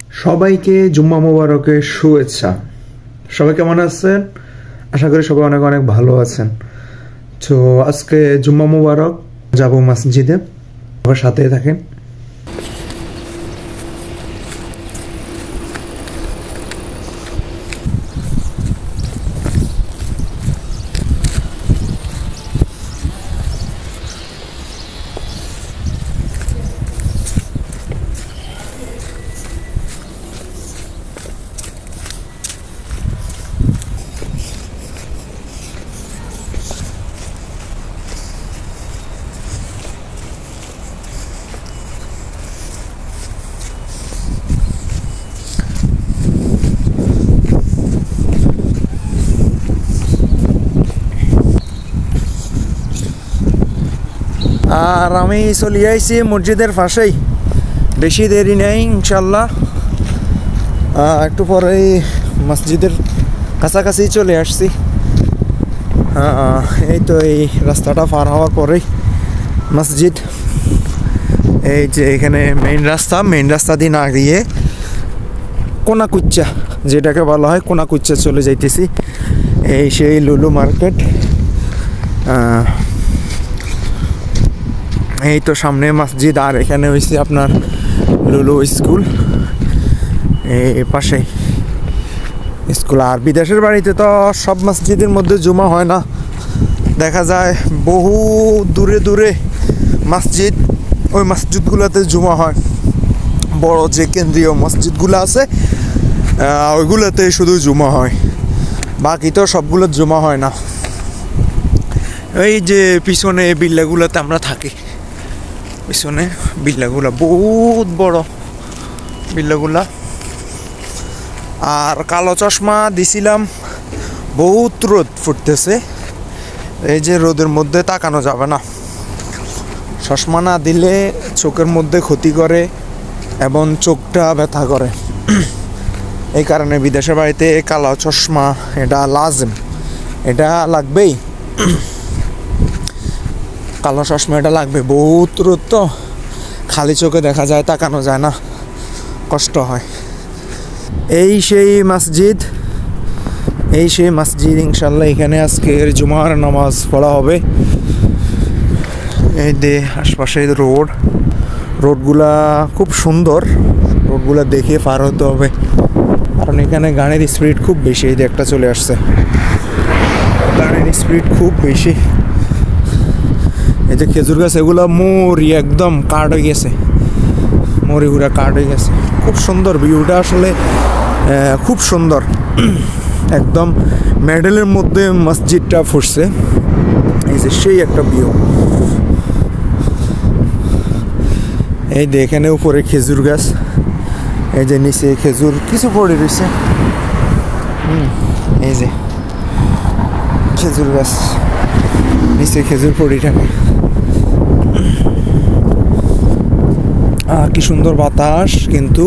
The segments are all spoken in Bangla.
সবাইকে জুম্মা মোবারকের শুভেচ্ছা। সবাই কেমন আছেন? আশা করি সবাই অনেক অনেক ভালো আছেন। তো আজকে জুম্মা মোবারক, যাব মসজিদে, আমার সাথে থাকেন। আর আমি চলে আইছি মসজিদের পাশেই, বেশি দেরি নেই ইনশাল্লাহ। একটু পরেই মসজিদের কাছাকাছি চলে আসছি। এই তো এই রাস্তাটা পার হওয়ার পরেই মসজিদ। এই যে এখানে মেইন রাস্তা দিয়ে না গিয়ে কোনাকুচ্চা, যেটাকে বলা হয় কোনাকুচ্চা, চলে যাইতেছি। এই সেই লুলু মার্কেট। এই তো সামনে মসজিদ, আর এখানে হয়েছে আপনার লুলু স্কুল, এই পাশে স্কুল। আর বিদেশের বাড়িতে তো সব মসজিদের মধ্যে জুমা হয় না, দেখা যায় বহু দূরে দূরে মসজিদ, ওই মসজিদগুলোতে জুমা হয়। বড় যে কেন্দ্রীয় মসজিদগুলো আছে ওইগুলোতে শুধু জুমা হয়, বাকি তো সবগুলো জুমা হয় না। এই যে পিছনে বিল্লাগুলোতে আমরা থাকি, পিছনে বিল্লাগুলা বহুত বড় বিল্লাগুলা। আর কালো চশমা দিছিলাম, বহুত রোদ ফুটতেছে। এই যে রোদের মধ্যে তাকানো যাবে না, চশমা না দিলে চোখের মধ্যে ক্ষতি করে এবং চোখটা ব্যথা করে। এই কারণে বিদেশের বাড়িতে কালো চশমা এটা লাজম, এটা লাগবেই। কালো চশমা এটা লাগবে, বহুত রোদ তো, খালি চোখে দেখা যায়, তাকানো যায় না, কষ্ট হয়। এই সেই মসজিদ ইনশাল্লাহ। এখানে আজকের জুমার নামাজ পড়া হবে। এই যে আশপাশে রোডগুলা খুব সুন্দর, রোডগুলা দেখে পার হতে হবে, কারণ এখানে গাড়ির স্পিড খুব বেশি। এই যে একটা চলে আসছে, গাড়ির স্পিড খুব বেশি। এই যে খেজুর গাছ, এগুলো মরি একদম কাট হয়ে গেছে, মরিগুলা কাট হয়ে গেছে। খুব সুন্দর ভিউটা, আসলে খুব সুন্দর, একদম মেডেলের মধ্যে মসজিদটা ফুটছে। এই যে সেই একটা ভিউ। এই যে এখানে উপরে খেজুর গাছ, এই যে নিচে খেজুর কিছু পড়ে রয়েছে। এই যে খেজুর গাছ, নিচে খেজুর পড়ে থাকে। কি সুন্দর বাতাস, কিন্তু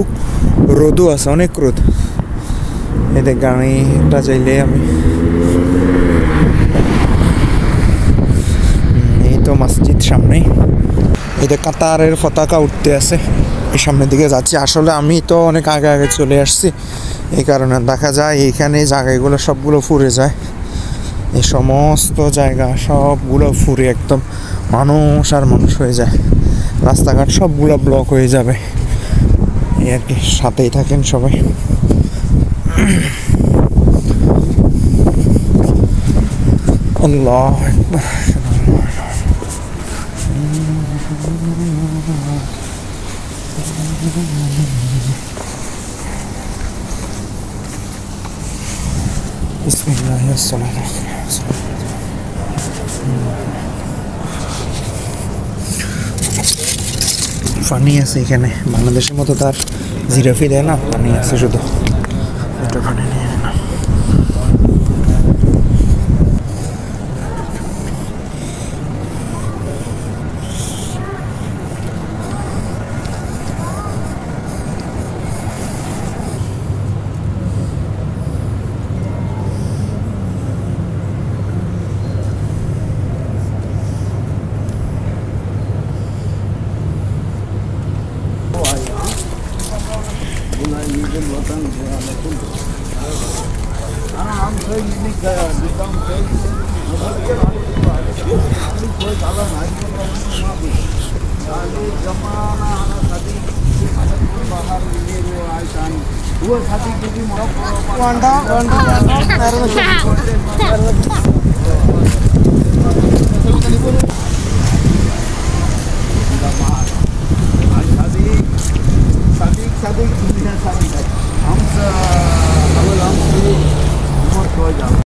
রোদও আছে, অনেক রোদ। এদের গাড়িটা চাইলে আমি, এই তো মসজিদ সামনে। এদের কাতারের পতাকা উঠতে আছে, এই সামনের দিকে যাচ্ছি। আসলে আমি তো অনেক আগে চলে আসছি, এই কারণে দেখা যায় এইখানে জায়গাগুলো সবগুলো ফুরে যায়। এই সমস্ত জায়গা সবগুলো ফুরে একদম মানুষ আর মানুষ হয়ে যায়, রাস্তাঘাট সবগুলো ব্লক হয়ে যাবে। এই আর কি, সাথেই থাকেন সবাই। আল্লাহ আকবার। বিসমিল্লাহ, পানি আছে এখানে, বাংলাদেশের মতো তার জিরাফি দেয় না, পানি আছে শুধু, এটা পানি নিয়ে না।